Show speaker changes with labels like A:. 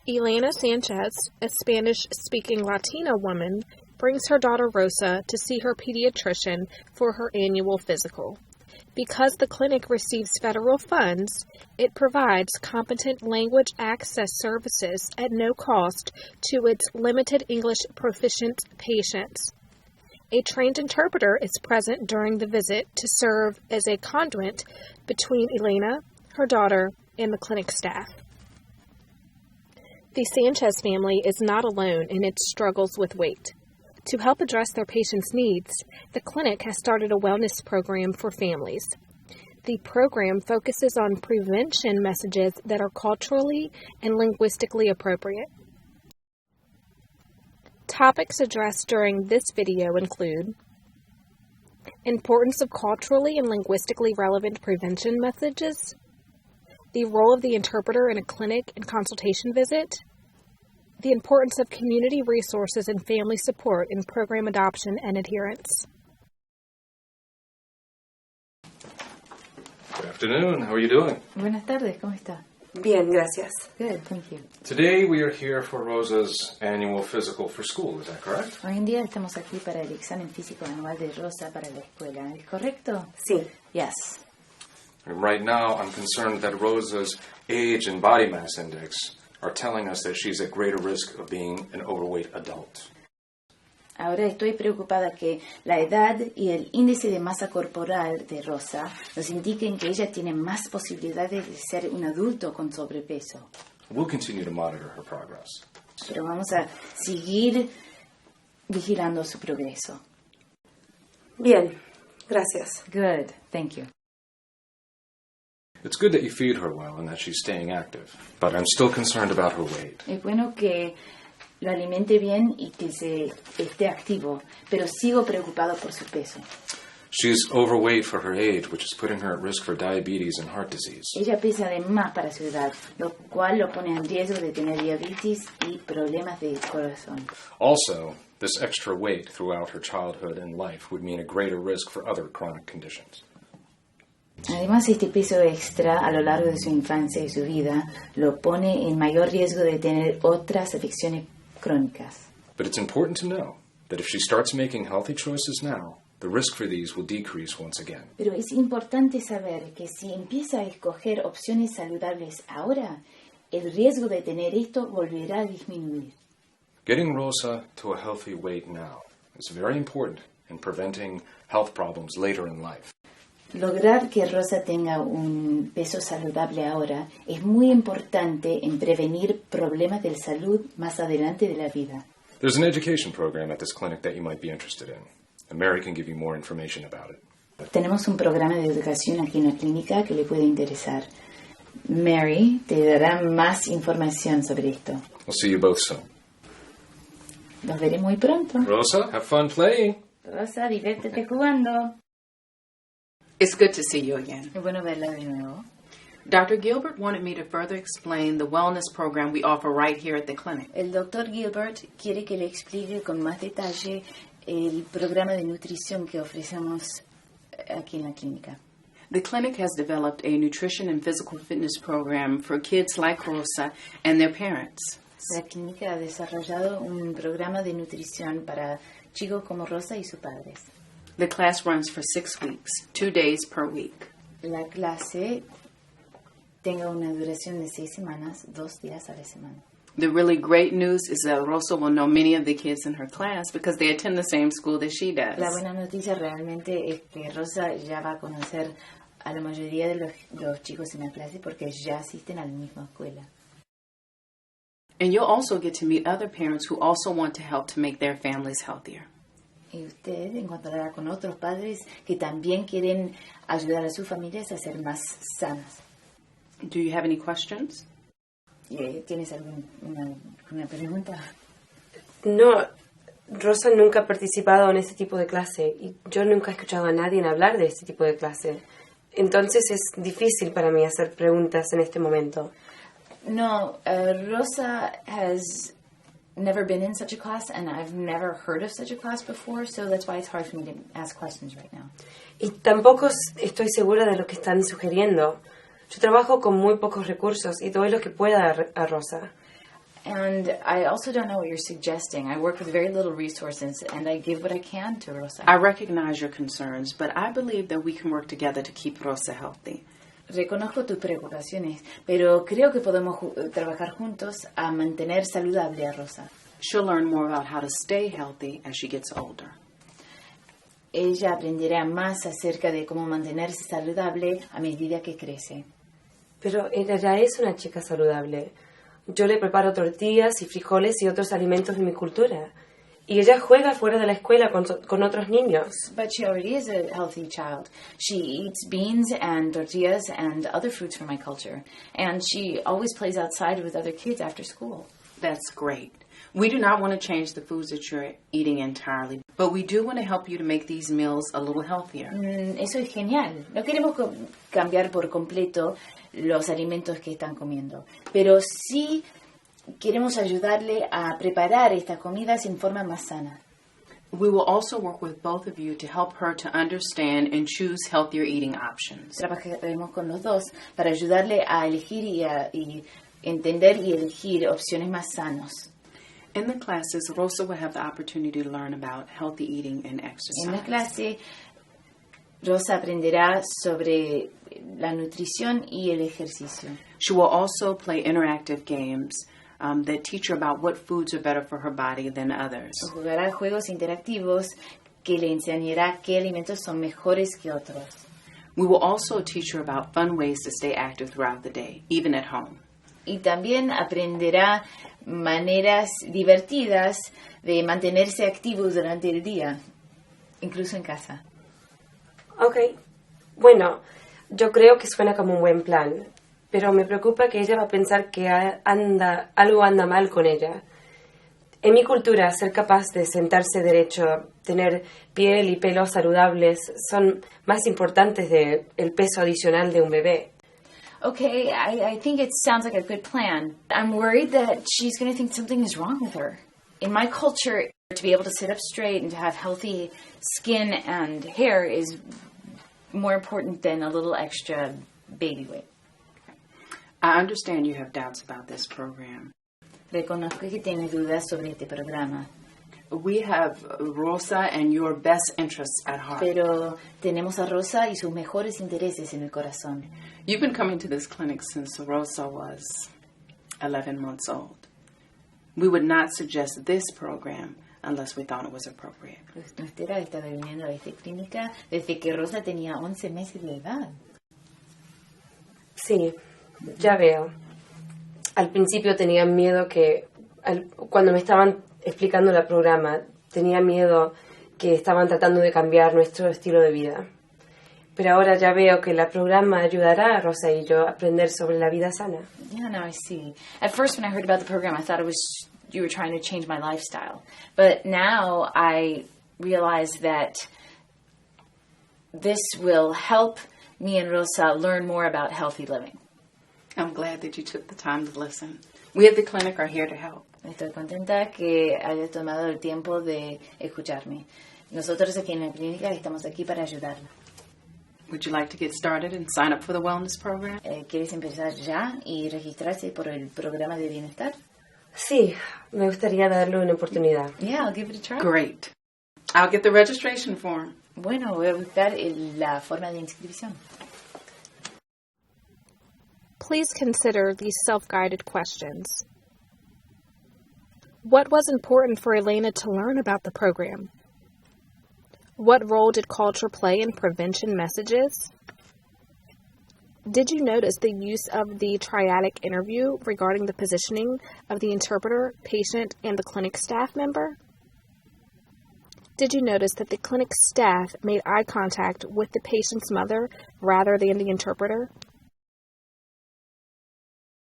A: Elena Sanchez, a Spanish-speaking Latina woman, brings her daughter Rosa to see her pediatrician for her annual physical. Because the clinic receives federal funds, it provides competent language access services at no cost to its limited English proficient patients. A trained interpreter is present during the visit to serve as a conduit between Elena, her daughter, and the clinic staff. The Sanchez family is not alone in its struggles with weight. To help address their patients' needs, the clinic has started a wellness program for families. The program focuses on prevention messages that are culturally and linguistically appropriate. Topics addressed during this video include importance of culturally and linguistically relevant prevention messages, the role of the interpreter in a clinic and consultation visit, the importance of community resources and family support in program adoption and adherence.
B: Good afternoon. How are you doing?
C: Buenas tardes. ¿Cómo está?
D: Bien, gracias.
C: Good, thank you.
B: Today we are here for Rosa's annual physical for school. Is that correct?
C: Hoy en día estamos aquí para el examen físico anual de Rosa para la escuela. ¿Es correcto?
D: Sí.
C: Yes.
B: And right now I'm concerned that Rosa's age and body mass index are telling us that she's at greater risk of being an overweight adult.
C: Ahora estoy preocupada que la edad y el índice de masa corporal de Rosa nos indiquen que ella tiene más posibilidades de ser un adulto con sobrepeso.
B: We'll continue to monitor her progress.
C: Pero vamos a seguir vigilando su progreso.
D: Bien, gracias.
C: Good, thank you.
B: It's good that you feed her well and that she's staying active, but I'm still concerned about her weight.
C: Es bueno que lo alimente bien y que se esté activo, pero sigo preocupado por su peso.
B: She's overweight for her age, which is putting her at risk for diabetes and heart disease.
C: Ella pesa de más para su edad, lo cual lo pone en riesgo de tener diabetes y problemas de corazón.
B: Also, this extra weight throughout her childhood and life would mean a greater risk for other chronic conditions.
C: Además, este peso extra a lo largo de su infancia y su vida lo pone en mayor riesgo de tener otras afecciones crónicas.
B: But it's important to know that if she starts making healthy choices now, the risk for these will decrease once again.
C: Pero es importante saber que si empieza a escoger opciones saludables ahora, el riesgo de tener esto volverá a disminuir.
B: Getting Rosa to a healthy weight now is very important in preventing health problems later in life.
C: Lograr que Rosa tenga un peso saludable ahora es muy importante en prevenir problemas de salud más adelante de la vida.
B: There's an education program at this clinic that you might be interested in, and Mary can give you more information about it.
C: Tenemos un programa de educación aquí en la clínica que le puede interesar. Mary te dará más información sobre esto.
B: We'll see you both soon.
C: Nos veremos muy pronto.
B: Rosa, have fun playing.
C: Rosa, diviértete jugando.
E: It's good to see you again.
C: Es bueno verla de nuevo.
E: Dr. Gilbert wanted me to further explain the wellness program we offer right here at the clinic.
C: El doctor Gilbert quiere que le explique con más detalle el programa de nutrición que ofrecemos aquí en la clínica.
E: The clinic has developed a nutrition and physical fitness program for kids like Rosa and their parents.
C: La clínica ha desarrollado un programa de nutrición para chicos como Rosa y sus padres.
E: The class runs for 6 weeks, 2 days per week.
C: La clase tenga una duración de 6 semanas, 2 días a la semana.
E: The really great news is that Rosa will know many of the kids in her class because they attend the same school that she does.
C: La buena noticia realmente es que Rosa ya va a conocer a la mayoría de los chicos en la clase porque ya asisten a la misma escuela.
E: And you'll also get to meet other parents who also want to help to make their families healthier.
C: Y usted encontrará con otros padres que también quieren ayudar a sus familias a ser más sanas.
E: Do you have any questions?
C: ¿Tienes alguna pregunta?
D: No, Rosa nunca ha participado en este tipo de clase y yo nunca he escuchado a nadie hablar de este tipo de clase. Entonces es difícil para mí hacer preguntas en este momento.
C: No, Rosa has never been in such a class, and I've never heard of such a class before, so that's why it's hard for me to ask questions right now.
D: Y tampoco estoy segura de lo que están sugiriendo. Yo trabajo con muy pocos recursos y doy lo que pueda a Rosa.
C: And I also don't know what you're suggesting. I work with very little resources, and I give what I can to Rosa.
E: I recognize your concerns, but I believe that we can work together to keep Rosa healthy.
C: Reconozco tus preocupaciones, pero creo que podemos trabajar juntos a mantener saludable a Rosa.
E: She'll learn more about how to stay healthy as she gets older.
C: Ella aprenderá más acerca de cómo mantenerse saludable a medida que crece.
D: Pero ella ya es una chica saludable. Yo le preparo tortillas y frijoles y otros alimentos de mi cultura. Y ella juega fuera de la escuela con otros niños.
C: But she already is a healthy child. She eats beans and tortillas and other foods from my culture. And she always plays outside with other kids after school.
E: That's great. We do not want to change the foods that you're eating entirely, but we do want to help you to make these meals a little healthier.
C: Eso es genial. No queremos cambiar por completo los alimentos que están comiendo, pero sí queremos ayudarle a preparar estas comidas en forma más sana.
E: We will also work with both of you to help her to understand and choose healthier eating options.
C: Trabajaremos con los dos para ayudarle a elegir y entender y elegir opciones más sanos.
E: In the classes, Rosa will have the opportunity to learn about healthy eating and exercise.
C: En la clase, Rosa aprenderá sobre la nutrición y el ejercicio.
E: She will also play interactive games that teach her about what foods are better for her body than others.
C: Jugará juegos interactivos que le enseñará qué alimentos son mejores que otros.
E: We will also teach her about fun ways to stay active throughout the day, even at home.
C: Y también aprenderá maneras divertidas de mantenerse activos durante el día, incluso en casa.
D: Ok. Bueno, yo creo que suena como un buen plan, pero me preocupa que ella va a pensar que algo anda mal con ella. En mi cultura, ser capaz de sentarse derecho, tener piel y pelo saludables son más importantes del peso adicional de un bebé.
C: Okay, I think it sounds like a good plan. I'm worried that she's going to think something is wrong with her. In my culture, to be able to sit up straight and to have healthy skin and hair is more important than a little extra baby weight.
E: I understand you have doubts about this program.
C: Reconozco que tiene dudas sobre este programa.
E: We have Rosa and your best interests at heart.
C: Pero tenemos a Rosa y sus mejores intereses en el corazón.
E: You've been coming to this clinic since Rosa was 11 months old. We would not suggest this program unless we thought it was appropriate.
C: Usted ha estado viniendo a esta clínica desde que Rosa tenía 11 meses de edad.
D: Sí, ya veo. Al principio tenía miedo cuando me estaban explicando el programa, tenía miedo que estaban tratando de cambiar nuestro estilo de vida. Pero ahora ya veo que el programa ayudará a Rosa y yo a aprender sobre la vida sana.
C: Yeah, no, I see. At first, when I heard about the program, I thought you were trying to change my lifestyle. But now I realize that this will help me and Rosa learn more about healthy living.
E: I'm glad that you took the time to listen. We at the clinic are here to help.
C: Estoy contenta que haya tomado el tiempo de escucharme. Nosotros aquí en la clínica estamos aquí para ayudarla.
E: Would you like to get started and sign up for the wellness program?
C: ¿Quieres empezar ya y registrarse por el programa de bienestar?
D: Sí, me gustaría darle una oportunidad.
C: Yeah, I'll give it a try.
E: Great. I'll get the registration form.
C: Bueno, voy a buscar la forma de inscripción.
A: Please consider these self-guided questions. What was important for Elena to learn about the program? What role did culture play in prevention messages? Did you notice the use of the triadic interview regarding the positioning of the interpreter, patient, and the clinic staff member? Did you notice that the clinic staff made eye contact with the patient's mother rather than the interpreter?